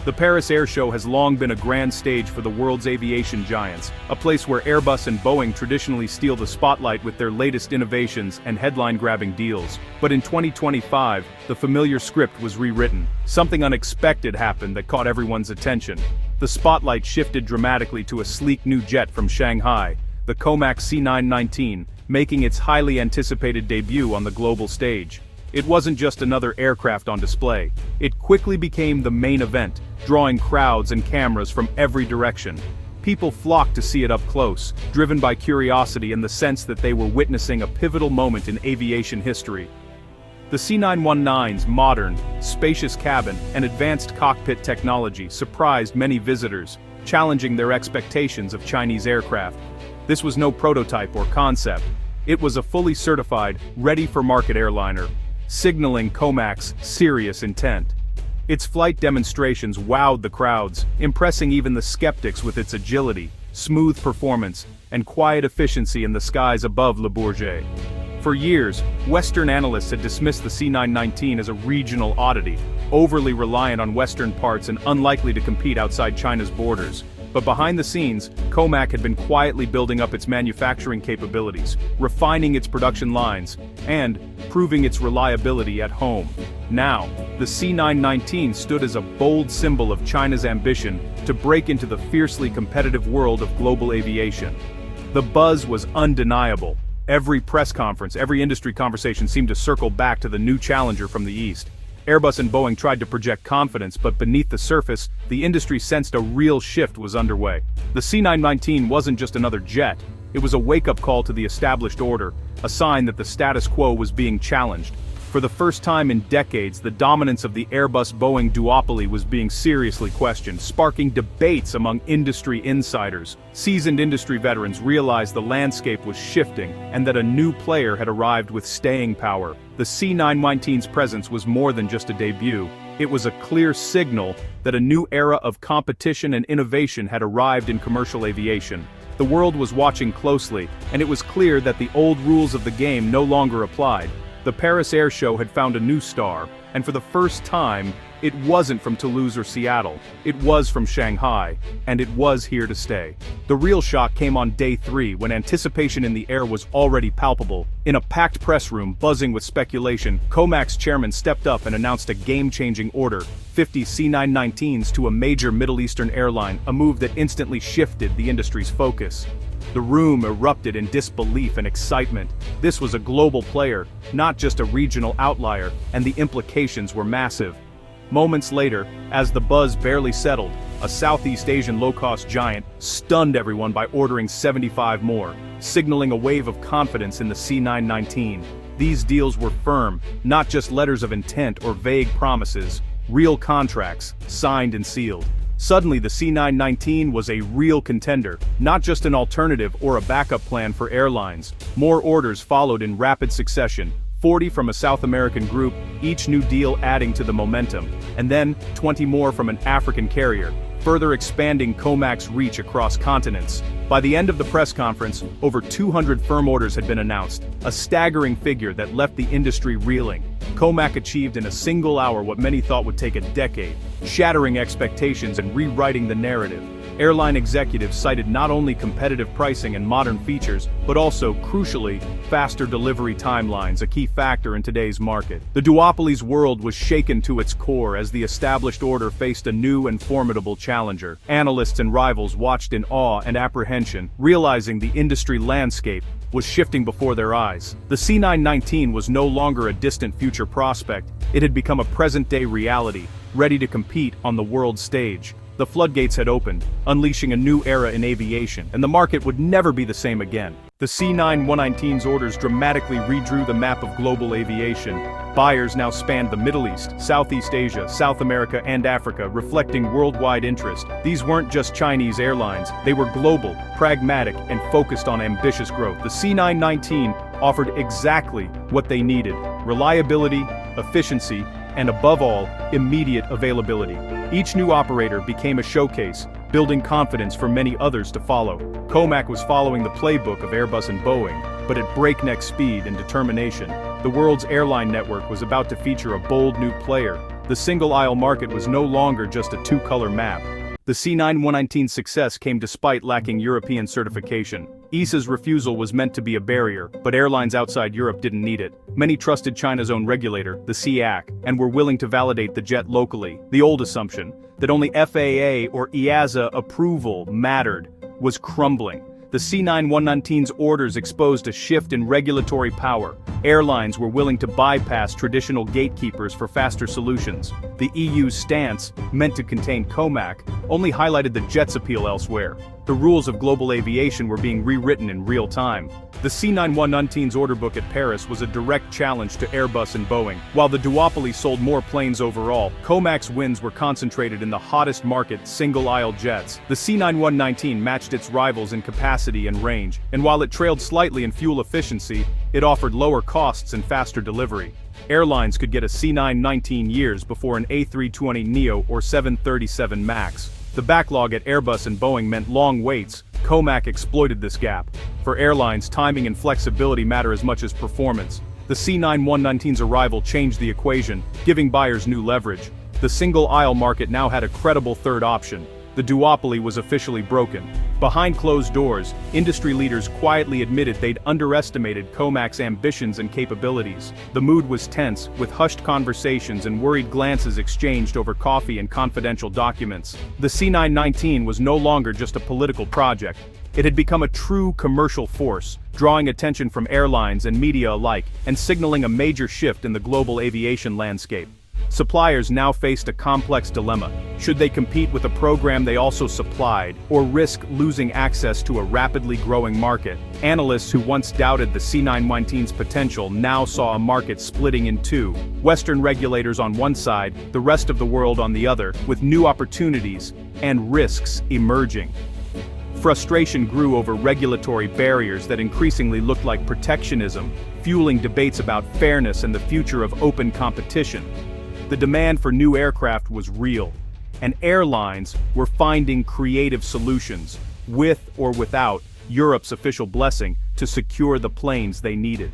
The Paris Air Show has long been a grand stage for the world's aviation giants, a place where Airbus and Boeing traditionally steal the spotlight with their latest innovations and headline-grabbing deals. But in 2025, the familiar script was rewritten. Something unexpected happened that caught everyone's attention. The spotlight shifted dramatically to a sleek new jet from Shanghai, the Comac C919, making its highly anticipated debut on the global stage. It wasn't just another aircraft on display. It quickly became the main event, drawing crowds and cameras from every direction. People flocked to see it up close, driven by curiosity and the sense that they were witnessing a pivotal moment in aviation history. The C919's modern, spacious cabin and advanced cockpit technology surprised many visitors, challenging their expectations of Chinese aircraft. This was no prototype or concept. It was a fully certified, ready-for-market airliner, signaling Comac's serious intent. Its flight demonstrations wowed the crowds, impressing even the skeptics with its agility, smooth performance, and quiet efficiency in the skies above Le Bourget. For years, Western analysts had dismissed the C919 as a regional oddity, overly reliant on Western parts and unlikely to compete outside China's borders. But behind the scenes, Comac had been quietly building up its manufacturing capabilities, refining its production lines, and proving its reliability at home. Now, the C919 stood as a bold symbol of China's ambition to break into the fiercely competitive world of global aviation. The buzz was undeniable. Every press conference, every industry conversation seemed to circle back to the new challenger from the East. Airbus and Boeing tried to project confidence, but beneath the surface, the industry sensed a real shift was underway. The C919 wasn't just another jet, it was a wake-up call to the established order, a sign that the status quo was being challenged. For the first time in decades, the dominance of the Airbus-Boeing duopoly was being seriously questioned, sparking debates among industry insiders. Seasoned industry veterans realized the landscape was shifting, and that a new player had arrived with staying power. The C919's presence was more than just a debut. It was a clear signal that a new era of competition and innovation had arrived in commercial aviation. The world was watching closely, and it was clear that the old rules of the game no longer applied. The Paris Air Show had found a new star, and for the first time, it wasn't from Toulouse or Seattle. It was from Shanghai, and it was here to stay. The real shock came on day 3, when anticipation in the air was already palpable. In a packed press room buzzing with speculation, Comac's chairman stepped up and announced a game-changing order: 50 C919s to a major Middle Eastern airline, a move that instantly shifted the industry's focus. The room erupted in disbelief and excitement. This was a global player, not just a regional outlier, and the implications were massive. Moments later, as the buzz barely settled, a Southeast Asian low-cost giant stunned everyone by ordering 75 more, signaling a wave of confidence in the C919. These deals were firm, not just letters of intent or vague promises, real contracts, signed and sealed. Suddenly the C919 was a real contender, not just an alternative or a backup plan for airlines. More orders followed in rapid succession, 40 from a South American group, each new deal adding to the momentum, and then 20 more from an African carrier, further expanding Comac's reach across continents. By the end of the press conference, over 200 firm orders had been announced, a staggering figure that left the industry reeling. Comac achieved in a single hour what many thought would take a decade, shattering expectations and rewriting the narrative. Airline executives cited not only competitive pricing and modern features, but also, crucially, faster delivery timelines, a key factor in today's market. The duopoly's world was shaken to its core as the established order faced a new and formidable challenger. Analysts and rivals watched in awe and apprehension, realizing the industry landscape was shifting before their eyes. The C919 was no longer a distant future prospect, it had become a present-day reality, ready to compete on the world stage. The floodgates had opened, unleashing a new era in aviation, and the market would never be the same again. The C919's orders dramatically redrew the map of global aviation. Buyers now spanned the Middle East, Southeast Asia, South America, and Africa, reflecting worldwide interest. These weren't just Chinese airlines, they were global, pragmatic, and focused on ambitious growth. The C919 offered exactly what they needed: reliability, efficiency, and above all, immediate availability. Each new operator became a showcase, building confidence for many others to follow. Comac was following the playbook of Airbus and Boeing, but at breakneck speed and determination. The world's airline network was about to feature a bold new player. The single-aisle market was no longer just a two-color map. The C919's success came despite lacking European certification. ESA's refusal was meant to be a barrier, but airlines outside Europe didn't need it. Many trusted China's own regulator, the CAC, and were willing to validate the jet locally. The old assumption, that only FAA or EASA approval mattered, was crumbling. The C919's orders exposed a shift in regulatory power. Airlines were willing to bypass traditional gatekeepers for faster solutions. The EU's stance, meant to contain Comac, only highlighted the jet's appeal elsewhere. The rules of global aviation were being rewritten in real time. The C919's order book at Paris was a direct challenge to Airbus and Boeing. While the duopoly sold more planes overall, Comac's wins were concentrated in the hottest market, single-aisle jets. The C919 matched its rivals in capacity and range, and while it trailed slightly in fuel efficiency, it offered lower costs and faster delivery. Airlines could get a C919 years before an A320neo or 737 MAX. The backlog at Airbus and Boeing meant long waits. Comac exploited this gap. For airlines, timing and flexibility matter as much as performance. The C919's arrival changed the equation, giving buyers new leverage. The single-aisle market now had a credible third option. The duopoly was officially broken. Behind closed doors, industry leaders quietly admitted they'd underestimated Comac's ambitions and capabilities. The mood was tense, with hushed conversations and worried glances exchanged over coffee and confidential documents. The C919 was no longer just a political project. It had become a true commercial force, drawing attention from airlines and media alike, and signaling a major shift in the global aviation landscape. Suppliers now faced a complex dilemma. Should they compete with a program they also supplied, or risk losing access to a rapidly growing market? Analysts who once doubted the C919's potential now saw a market splitting in two. Western regulators on one side, the rest of the world on the other, with new opportunities and risks emerging. Frustration grew over regulatory barriers that increasingly looked like protectionism, fueling debates about fairness and the future of open competition. The demand for new aircraft was real, and airlines were finding creative solutions, with or without Europe's official blessing, to secure the planes they needed.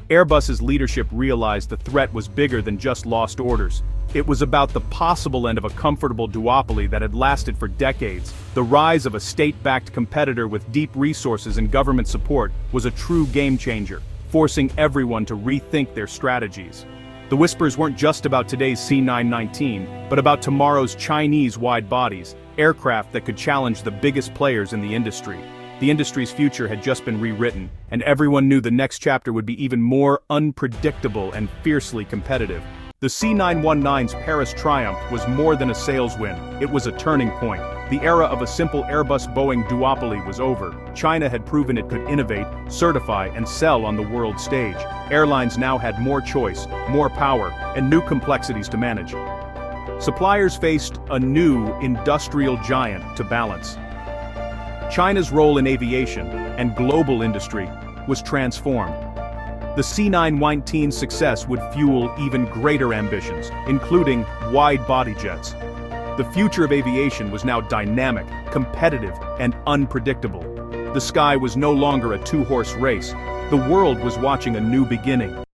Airbus's leadership realized the threat was bigger than just lost orders. It was about the possible end of a comfortable duopoly that had lasted for decades. The rise of a state-backed competitor with deep resources and government support was a true game-changer, forcing everyone to rethink their strategies. The whispers weren't just about today's C919, but about tomorrow's Chinese wide-bodies, aircraft that could challenge the biggest players in the industry. The industry's future had just been rewritten, and everyone knew the next chapter would be even more unpredictable and fiercely competitive. The C919's Paris triumph was more than a sales win. It was a turning point. The era of a simple Airbus-Boeing duopoly was over. China had proven it could innovate, certify, and sell on the world stage. Airlines now had more choice, more power, and new complexities to manage. Suppliers faced a new industrial giant to balance. China's role in aviation and global industry was transformed. The C919's success would fuel even greater ambitions, including wide-body jets. The future of aviation was now dynamic, competitive, and unpredictable. The sky was no longer a two-horse race. The world was watching a new beginning.